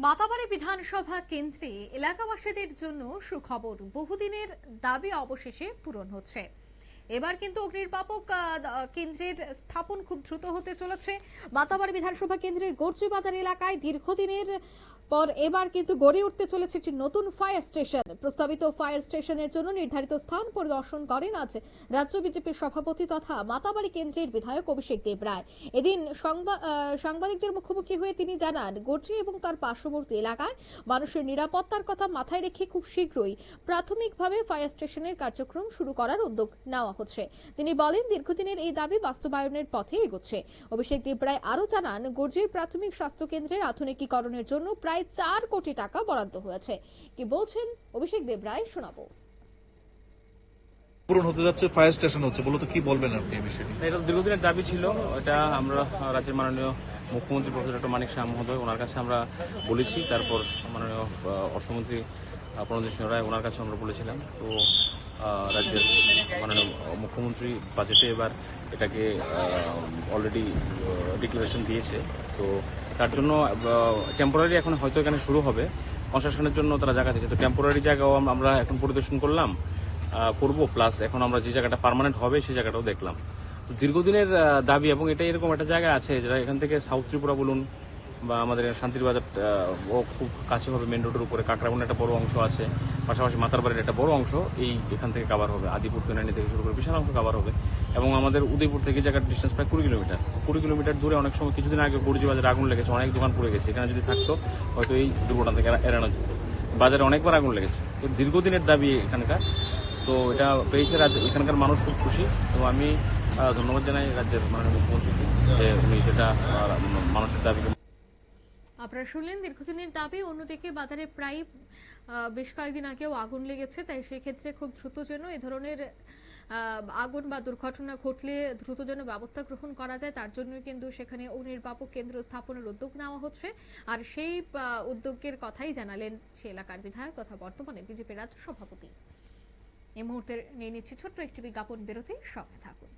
মাতাবাড়ি বিধানসভা কেন্দ্রে এলাকাবাসীদের জন্য সুখবর, বহুদিনের দাবি অবশেষে পূরণ হচ্ছে। এবার কিন্তু অগ্নিনির্বাপক কেন্দ্রের স্থাপন খুব দ্রুত হতে চলেছে। মাতাবাড়ি বিধানসভা কেন্দ্রের গর্জি বাজার এলাকায় দীর্ঘদিনের পর এবার কিন্তু গড়ে উঠতে চলেছে একটি নতুন ফায়ার স্টেশন। প্রস্তাবিত ফায়ার স্টেশনের জন্য নির্ধারিত স্থান পরিদর্শন করেন আজ রাজ্য বিজেপির সভাপতি তথা মাতাবাড়ি কেন্দ্রের বিধায়ক অভিষেক দেব রায়। এদিন সাংবাদিকদের মুখোমুখি হয়ে তিনি জানান, গর্জি এবং তার পার্শ্ববর্তী এলাকায় মানুষের নিরাপত্তার কথা মাথায় রেখে খুব শীঘ্রই প্রাথমিকভাবে ফায়ার স্টেশনের কার্যক্রম শুরু করার উদ্যোগ নেওয়া হচ্ছে। তিনি বলেন, দীর্ঘদিনের এই দাবি বাস্তবায়নের পথে এগোচ্ছে। অভিষেক দেব রায় আরো জানান, গর্জির প্রাথমিক স্বাস্থ্য কেন্দ্রের আধুনিকীকরণের জন্য প্রায় 4 কোটি টাকা বরাদ্দ হয়েছে। কি বলছেন অভিষেক দেব রায়, শোনাবো। পূরণ হতে যাচ্ছে, ফায়ার স্টেশন হচ্ছে, বলতো কি বলবেন আপনি এই বিষয়ে? এটা দীর্ঘদিনের দাবি ছিল। এটা আমরা রাজ্যের মাননীয় মুখ্যমন্ত্রী প্রফেসর ডক্টর মানিক শাহ মহোদয়, ওনার কাছে আমরা বলেছি। তারপর মাননীয় অর্থমন্ত্রী প্রণজিৎ সিংহ রায়, ওনার কাছে আমরা বলেছিলাম। তো রাজ্যের মাননীয় মুখ্যমন্ত্রী বাজেটে এবার এটাকে অলরেডি ডিক্লারেশন দিয়েছে। তো তার জন্য টেম্পোরারি এখন হয়তো এখানে শুরু হবে কনস্ট্রাকশনের জন্য তারা জায়গা দিয়েছে। তো টেম্পোরারি জায়গাও আমরা এখন পরিদর্শন করলাম, করবো। প্লাস এখন আমরা যে জায়গাটা পার্মানেন্ট হবে সেই জায়গাটাও দেখলাম। তো দীর্ঘদিনের দাবি, এবং এটা এরকম একটা জায়গা আছে যেটা এখান থেকে সাউথ ত্রিপুরা বলুন বা আমাদের শান্তির বাজার ও খুব কাছে হবে, মেন রোডের উপরে কাকরাবনের একটা বড় অংশ আছে, পাশাপাশি মাতারবাড়ির একটা বড় অংশ এখান থেকে কাভার হবে। আদিপুর কেনানি থেকে শুরু করে বিশাল অংশ কাভার হবে। এবং আমাদের উদয়পুর থেকে জায়গার ডিস্টেন্স প্রায় 20 কিলোমিটার। 20 কিলোমিটার দূরে অনেক সময় কিছুদিন আগে গর্জি বাজারে আগুন লেগেছে, অনেক দোকান পুড়ে গেছে। এখানে যদি থাকতো হয়তো এই দুর্ঘটনা থেকে এড়ানো যেত। বাজারে অনেকবার আগুন লেগেছে। তো দীর্ঘদিনের দাবি এখানকার। তো এটা পেয়েছে এখানকার মানুষ খুব খুশি। তো আমি ধন্যবাদ জানাই রাজ্যের মাননীয় মুখ্যমন্ত্রীকে যে উনি সেটা মানুষের দাবিকে। আপনারা শুনলেন দীর্ঘদিনের দাবি। অন্যদিকে বাজারে প্রায় বেশ কয়েকদিন আগেও আগুন লেগেছে, তাই সেক্ষেত্রে খুব দ্রুত যেন এ ধরনের আগুন বা দুর্ঘটনা ঘটলে দ্রুত যেন ব্যবস্থা গ্রহণ করা যায়, তার জন্য কিন্তু সেখানে অগ্নিনির্বাপক কেন্দ্র স্থাপনের উদ্যোগ নেওয়া হচ্ছে। আর সেই উদ্যোগের কথাই জানালেন সে এলাকার বিধায়ক তথা বর্তমানে বিজেপি রাজ্য সভাপতি। এই মুহূর্তে নিয়ে নিচ্ছি ছোট্ট একটি বিজ্ঞাপন বিরতি, সঙ্গে থাকুন।